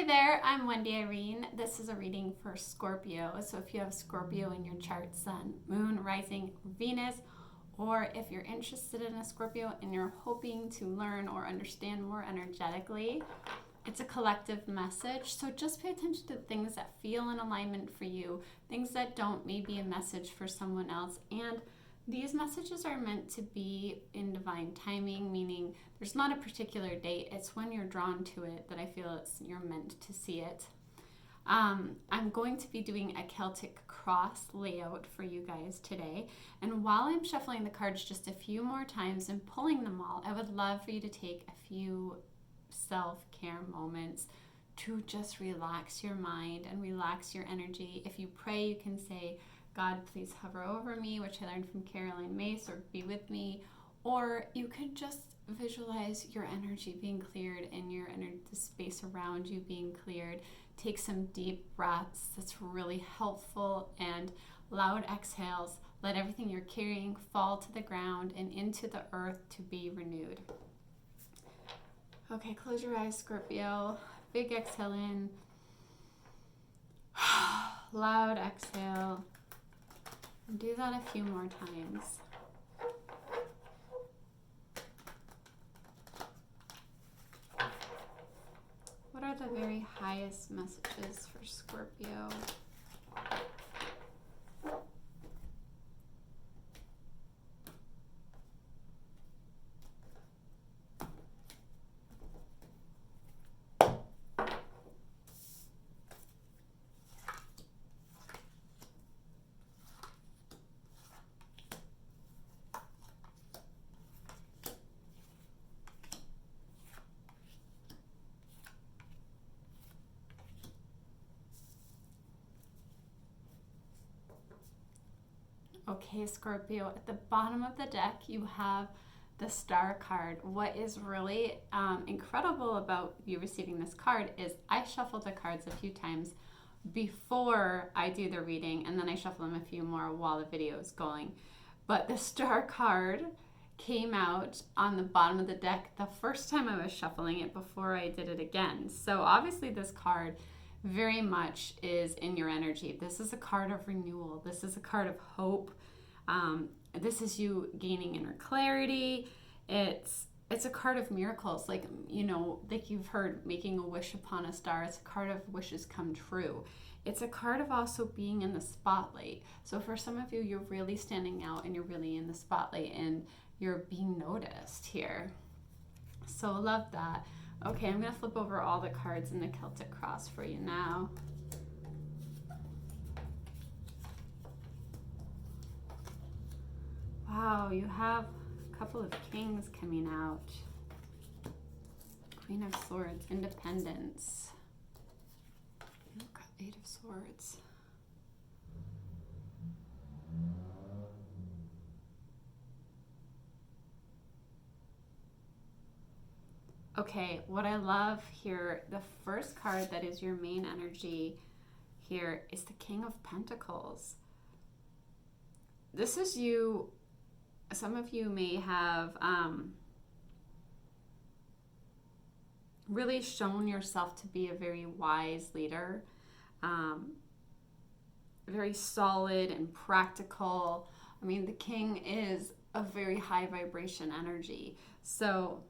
there, I'm Wendy Irene. This is a reading for Scorpio. So if you have Scorpio in your chart, Sun, Moon, Rising, Venus, or if you're interested in a Scorpio and you're hoping to learn or understand more energetically, it's a collective message. So just pay attention to things that feel in alignment for you, things that don't, maybe a message for someone else. And these messages are meant to be in divine timing, meaning there's not a particular date. It's when you're drawn to it that I feel you're meant to see it. I'm going to be doing a Celtic cross layout for you guys today. And while I'm shuffling the cards just a few more times and pulling them all, I would love for you to take a few self-care moments to just relax your mind and relax your energy. If you pray, you can say, God, please hover over me, which I learned from Caroline Mace, or be with me. Or you could just visualize your energy being cleared and your the space around you being cleared. Take some deep breaths. That's really helpful. And loud exhales. Let everything you're carrying fall to the ground and into the earth to be renewed. Okay, close your eyes, Scorpio. Big exhale in. Loud exhale. And do that a few more times. What are the very highest messages for Scorpio? Okay, Scorpio, at the bottom of the deck, you have the Star card. What is really incredible about you receiving this card is I shuffle the cards a few times before I do the reading, and then I shuffle them a few more while the video is going. But the Star card came out on the bottom of the deck the first time I was shuffling it before I did it again. So obviously this card very much is in your energy. This is a card of renewal. This is a card of hope. This is you gaining inner clarity. It's a card of miracles. Like you've heard, making a wish upon a star. It's a card of wishes come true. It's a card of also being in the spotlight. So for some of you, you're really standing out and you're really in the spotlight and you're being noticed here. So love that. Okay, I'm going to flip over all the cards in the Celtic cross for you now. Wow, you have a couple of kings coming out. Queen of Swords, Independence. You've got Eight of Swords. Okay, what I love here, the first card that is your main energy here is the King of Pentacles. This is you. Some of you may have really shown yourself to be a very wise leader, very solid and practical. I mean, the king is a very high vibration energy. So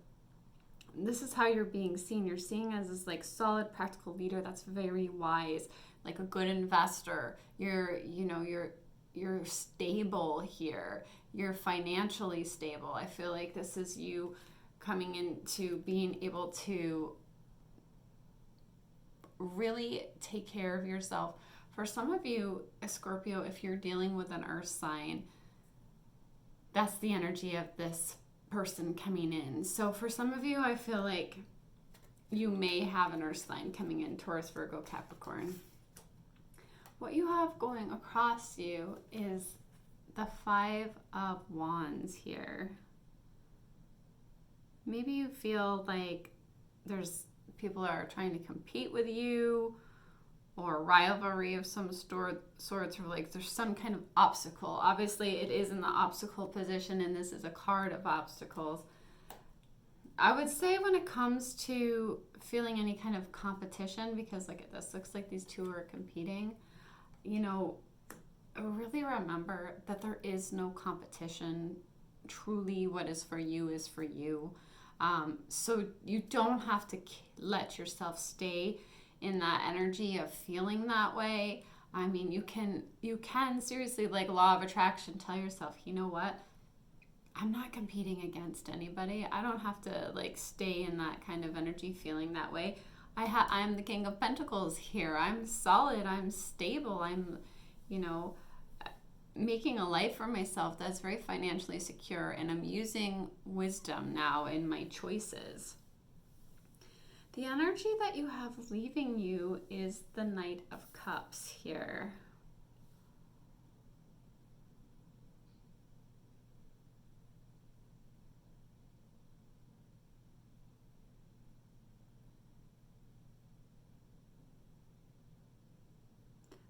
this is how you're being seen. You're seen as this like solid, practical leader that's very wise, like a good investor. You're stable here. You're financially stable. I feel like this is you coming into being able to really take care of yourself. For some of you, a Scorpio, if you're dealing with an earth sign, that's the energy of this person coming in. So for some of you, I feel like you may have an earth sign coming in, Taurus, Virgo, Capricorn. What you have going across you is the Five of Wands here. Maybe you feel like there's people that are trying to compete with you, or rivalry of some sorts, or like there's some kind of obstacle. Obviously it is in the obstacle position, and this is a card of obstacles. I would say when it comes to feeling any kind of competition, because look at this, looks like these two are competing, you know, really remember that there is no competition. Truly, what is for you is for you. So you don't have to let yourself stay in that energy of feeling that way. I mean, you can seriously, like law of attraction, tell yourself, you know what? I'm not competing against anybody. I don't have to like stay in that kind of energy feeling that way. I'm the King of Pentacles here. I'm solid. I'm stable. I'm, you know, making a life for myself that's very financially secure, and I'm using wisdom now in my choices. The energy that you have leaving you is the Knight of Cups here.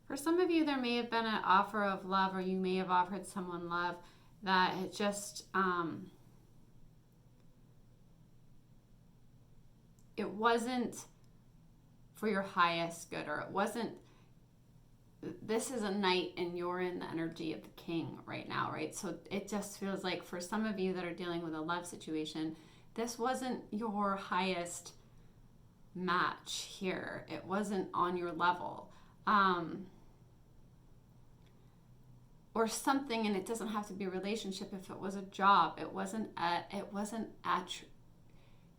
For some of you, there may have been an offer of love, or you may have offered someone love that it just, it wasn't for your highest good, or it wasn't, this is a knight and you're in the energy of the king right now, right? So it just feels like for some of you that are dealing with a love situation, this wasn't your highest match here. It wasn't on your level. Or something, and it doesn't have to be a relationship. If it was a job, it wasn't at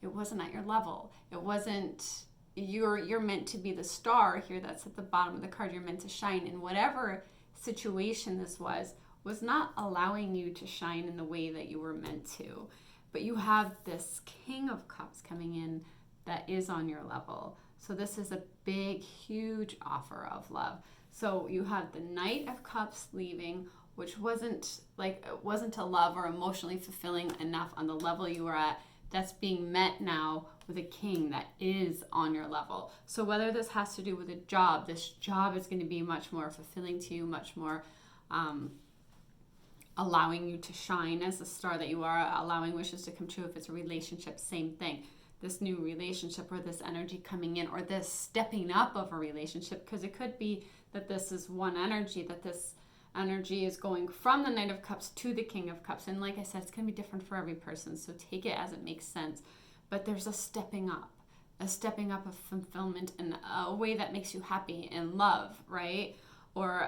your level. It wasn't, you're meant to be the star here that's at the bottom of the card. You're meant to shine, and whatever situation this was not allowing you to shine in the way that you were meant to. But you have this King of Cups coming in that is on your level. So this is a big, huge offer of love. So you have the Knight of Cups leaving, which wasn't a love or emotionally fulfilling enough on the level you were at. That's being met now with a king that is on your level. So whether this has to do with a job, this job is going to be much more fulfilling to you, much more allowing you to shine as the star that you are, allowing wishes to come true. If it's a relationship, same thing. This new relationship, or this energy coming in, or this stepping up of a relationship, because it could be that this is one energy, that this energy is going from the Knight of Cups to the King of Cups. And like I said, it's going to be different for every person, so take it as it makes sense. But there's a stepping up of fulfillment in a way that makes you happy and love, right? Or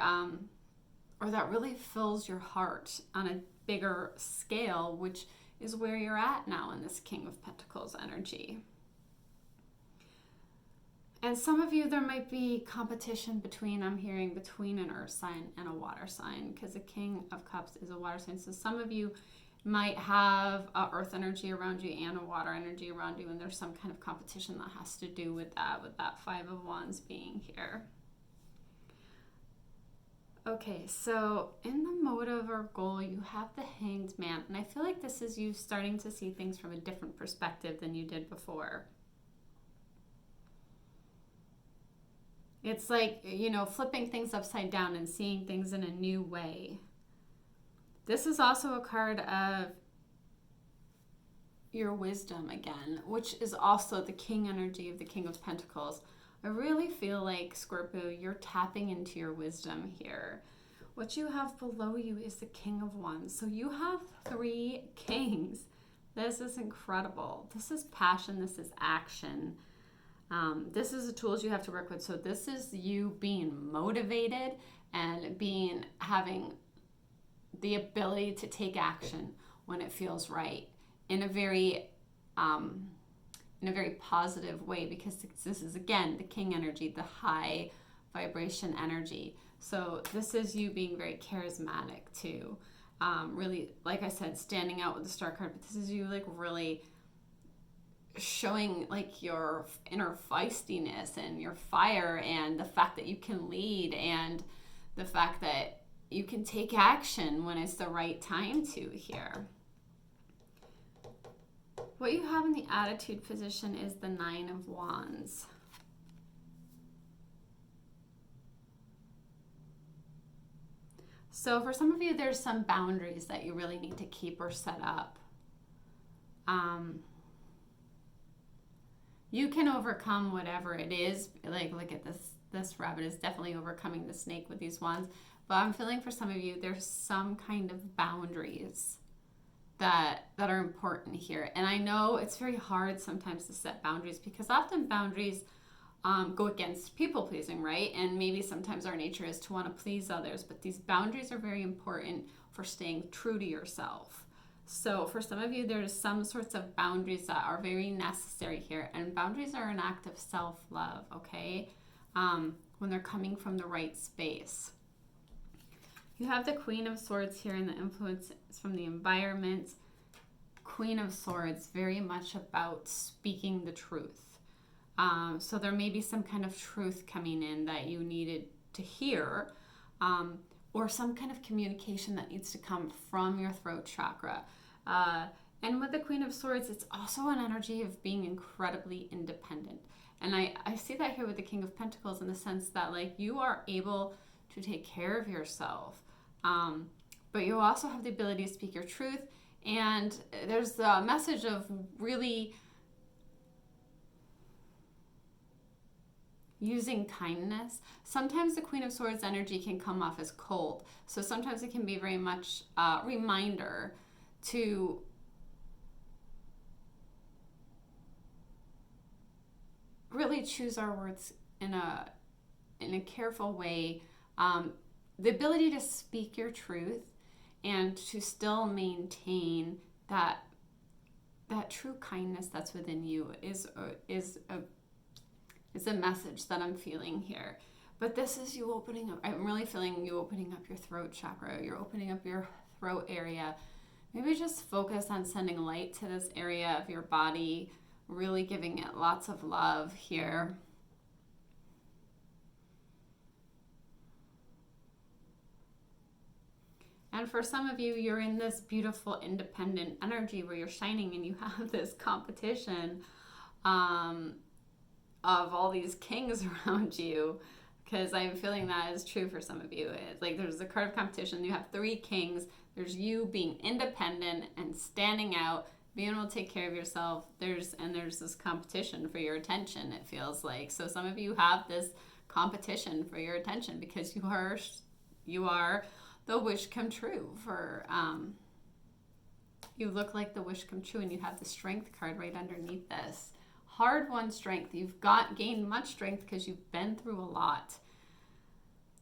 that really fills your heart on a bigger scale, which is where you're at now in this King of Pentacles energy. And some of you, there might be competition between an earth sign and a water sign, because the King of Cups is a water sign. So some of you might have earth energy around you and a water energy around you, and there's some kind of competition that has to do with that Five of Wands being here. Okay, so in the motive or goal, you have the Hanged Man, and I feel like this is you starting to see things from a different perspective than you did before. It's like, flipping things upside down and seeing things in a new way. This is also a card of your wisdom again, which is also the king energy of the King of Pentacles. I really feel like, Scorpio, you're tapping into your wisdom here. What you have below you is the King of Wands. So you have 3 kings. This is incredible. This is passion. This is action. This is the tools you have to work with. So this is you being motivated and having the ability to take action when it feels right in a very positive way, because this is, again, the king energy, the high vibration energy. So this is you being very charismatic too. Really, like I said, standing out with the Star card, but this is you like really showing like your inner feistiness and your fire, and the fact that you can lead, and the fact that you can take action when it's the right time to here. What you have in the attitude position is the 9 of Wands. So for some of you, there's some boundaries that you really need to keep or set up. you can overcome whatever it is. Like, look at this. This rabbit is definitely overcoming the snake with these wands. But I'm feeling for some of you, there's some kind of boundaries that are important here. And I know it's very hard sometimes to set boundaries, because often boundaries go against people pleasing, right? And maybe sometimes our nature is to want to please others, but these boundaries are very important for staying true to yourself. So for some of you, there's some sorts of boundaries that are very necessary here. And boundaries are an act of self-love, okay? When they're coming from the right space. You have the Queen of Swords here, and the influence is from the environment. Queen of Swords, very much about speaking the truth. So there may be some kind of truth coming in that you needed to hear, or some kind of communication that needs to come from your throat chakra. And with the Queen of Swords, it's also an energy of being incredibly independent. And I see that here with the King of Pentacles, in the sense that, like, you are able to take care of yourself. But you also have the ability to speak your truth. And there's the message of really using kindness. Sometimes the Queen of Swords energy can come off as cold. So sometimes it can be very much a reminder to really choose our words in a careful way. The ability to speak your truth and to still maintain that true kindness that's within you is a message that I'm feeling here. But this is you opening up. I'm really feeling you opening up your throat chakra. You're opening up your throat area. Maybe just focus on sending light to this area of your body, really giving it lots of love here. And for some of you, you're in this beautiful independent energy where you're shining, and you have this competition of all these kings around you, because I'm feeling that is true for some of you. It's like there's a card of competition. You have 3 kings. There's you being independent and standing out, being able to take care of yourself. There's this competition for your attention, it feels like. So some of you have this competition for your attention, because you are the wish come true for you look like the wish come true, and you have the Strength card right underneath this. Hard-won strength. You've gained much strength because you've been through a lot.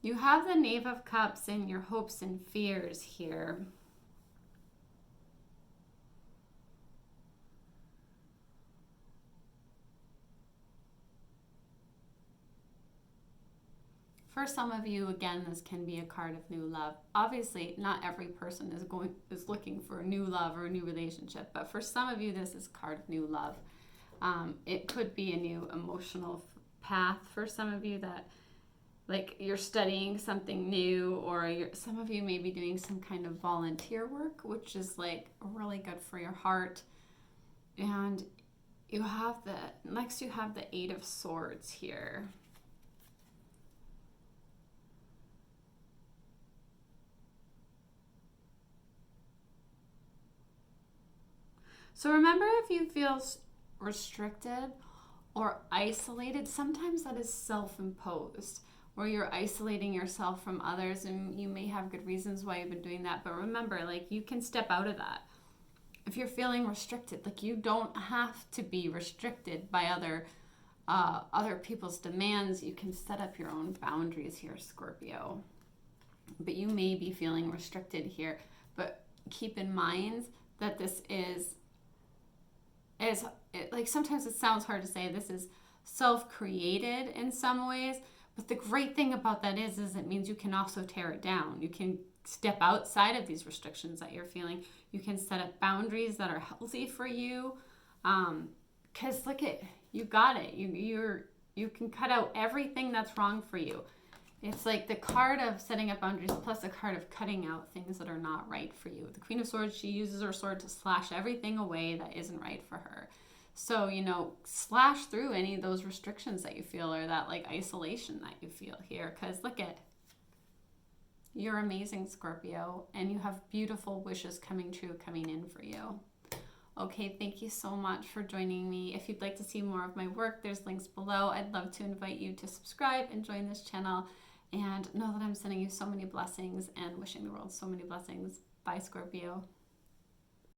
You have the Knave of Cups and your hopes and fears here. For some of you, again, this can be a card of new love. Obviously, not every person is looking for a new love or a new relationship, but for some of you, this is a card of new love. It could be a new emotional path for some of you, that like you're studying something new, or some of you may be doing some kind of volunteer work, which is like really good for your heart. And you have the 8 of Swords here. So remember, if you feel restricted or isolated, sometimes that is self-imposed, where you're isolating yourself from others, and you may have good reasons why you've been doing that. But remember, like, you can step out of that. If you're feeling restricted, like, you don't have to be restricted by other people's demands. You can set up your own boundaries here, Scorpio. But you may be feeling restricted here. But keep in mind that this is like, sometimes it sounds hard to say, this is self-created in some ways, but the great thing about that is it means you can also tear it down. You can step outside of these restrictions that you're feeling. You can set up boundaries that are healthy for you, because look at, you got it. You can cut out everything that's wrong for you. It's like the card of setting up boundaries plus the card of cutting out things that are not right for you. The Queen of Swords, she uses her sword to slash everything away that isn't right for her. So, slash through any of those restrictions that you feel, or that like isolation that you feel here. Because look at, you're amazing, Scorpio, and you have beautiful wishes coming true, coming in for you. Okay, thank you so much for joining me. If you'd like to see more of my work, there's links below. I'd love to invite you to subscribe and join this channel, and know that I'm sending you so many blessings and wishing the world so many blessings. Bye, Scorpio.